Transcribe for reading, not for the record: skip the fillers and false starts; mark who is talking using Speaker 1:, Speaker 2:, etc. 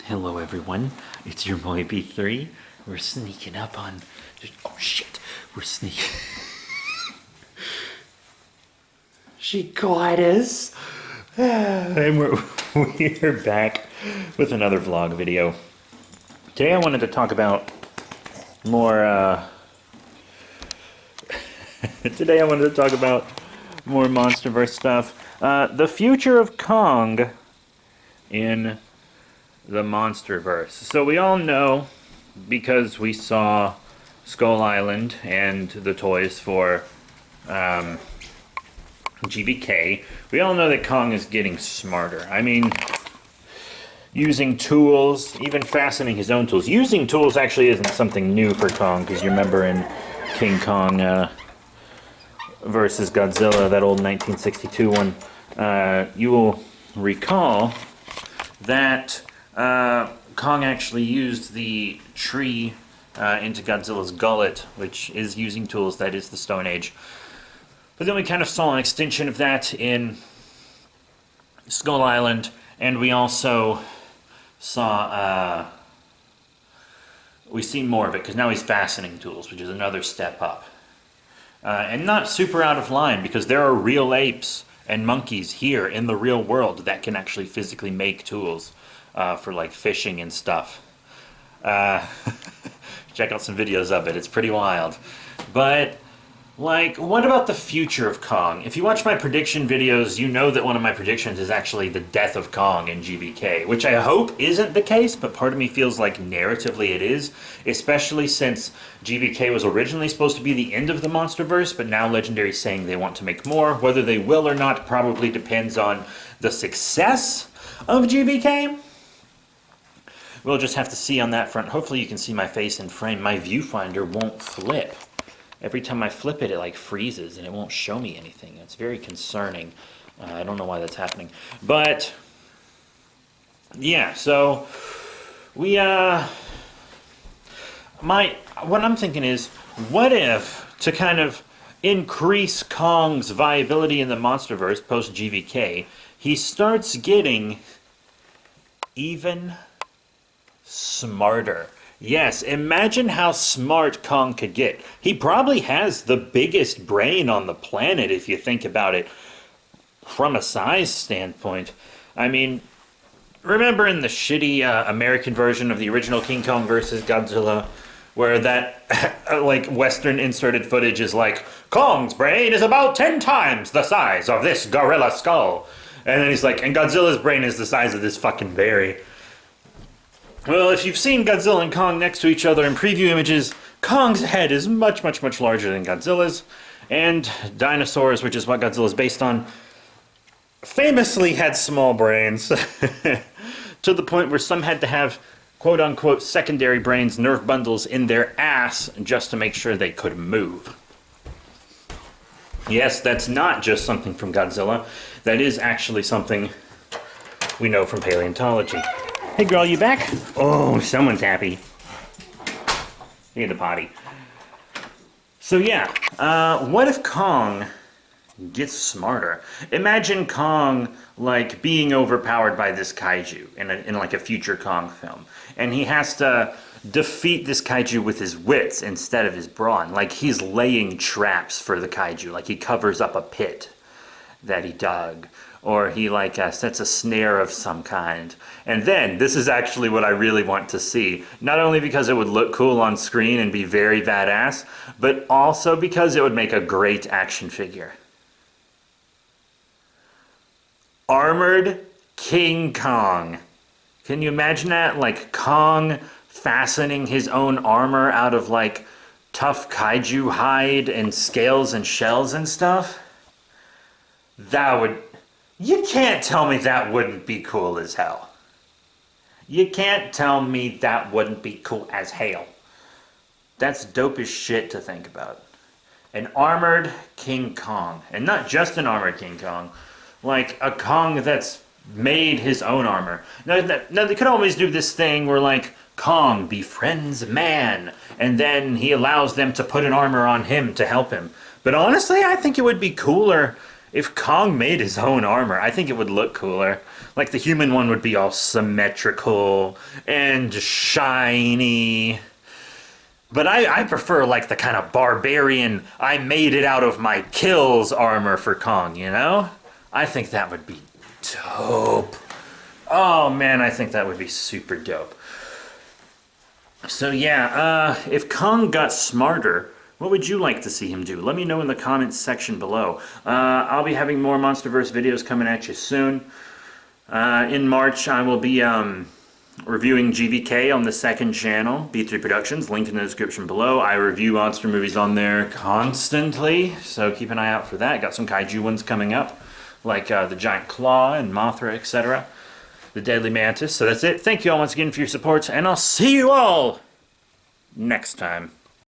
Speaker 1: Hello everyone, it's your boy B3. We're sneaking up on... Oh shit, we're sneaking... She got us! And we're back with another vlog video. Today I wanted to talk about more, Today I wanted to talk about more MonsterVerse stuff. The future of Kong in the MonsterVerse. So we all know, because we saw Skull Island and the toys for GVK, we all know that Kong is getting smarter. I mean, using tools, even fastening his own tools. Using tools actually isn't something new for Kong, because you remember in King Kong versus Godzilla, that old 1962 one, you will recall that Kong actually used the tree into Godzilla's gullet, which is using tools. That is the Stone Age. But then we kind of saw an extension of that in Skull Island, and we also saw, we've seen more of it, because now he's fastening tools, which is another step up. And not super out of line, because there are real apes and monkeys here in the real world that can actually physically make tools for like fishing and stuff. Check out some videos of it, it's pretty wild. But like, what about the future of Kong? If you watch my prediction videos, you know that one of my predictions is actually the death of Kong in GVK, which I hope isn't the case, but part of me feels like narratively it is, especially since GVK was originally supposed to be the end of the MonsterVerse, but now Legendary's saying they want to make more. Whether they will or not probably depends on the success of GVK. We'll just have to see on that front. Hopefully you can see my face in frame. My viewfinder won't flip. Every time I flip it, it like freezes and it won't show me anything. It's very concerning. I don't know why that's happening. But, yeah, so we, what I'm thinking is, what if, to kind of increase Kong's viability in the MonsterVerse post-GVK, he starts getting even smarter. Yes, imagine how smart Kong could get. He probably has the biggest brain on the planet if you think about it from a size standpoint. I mean, remember in the shitty American version of the original King Kong versus Godzilla, where that like Western inserted footage is like, Kong's brain is about 10 times the size of this gorilla skull. And then he's like, and Godzilla's brain is the size of this fucking berry. Well, if you've seen Godzilla and Kong next to each other in preview images, Kong's head is much, much, much larger than Godzilla's. And dinosaurs, which is what Godzilla's based on, famously had small brains. To the point where some had to have, quote-unquote, secondary brains, nerve bundles in their ass just to make sure they could move. Yes, that's not just something from Godzilla. That is actually something we know from paleontology. Hey girl, you back? Oh, someone's happy. He had the potty. So yeah, what if Kong gets smarter? Imagine Kong like being overpowered by this kaiju in like a future Kong film, and he has to defeat this kaiju with his wits instead of his brawn. Like he's laying traps for the kaiju, like he covers up a pit that he dug. Or he like sets a snare of some kind. And then, this is actually what I really want to see. Not only because it would look cool on screen and be very badass, but also because it would make a great action figure. Armored King Kong. Can you imagine that? Like Kong fastening his own armor out of like tough kaiju hide and scales and shells and stuff? That would... You can't tell me that wouldn't be cool as hell. You can't tell me that wouldn't be cool as hell. That's dope as shit to think about. An armored King Kong. And not just an armored King Kong. Like a Kong that's made his own armor. Now they could always do this thing where like Kong befriends man. And then he allows them to put an armor on him to help him. But honestly, I think it would be cooler if Kong made his own armor, I think it would look cooler. Like the human one would be all symmetrical and shiny. But I prefer like the kind of barbarian, I made it out of my kills armor for Kong, you know? I think that would be dope. Oh man, I think that would be super dope. So yeah, if Kong got smarter, what would you like to see him do? Let me know in the comments section below. I'll be having more MonsterVerse videos coming at you soon. In March, I will be reviewing GVK on the second channel, B3 Productions, linked in the description below. I review monster movies on there constantly, so keep an eye out for that. Got some kaiju ones coming up, like the Giant Claw and Mothra, etc. The Deadly Mantis. So that's it. Thank you all once again for your support, and I'll see you all next time.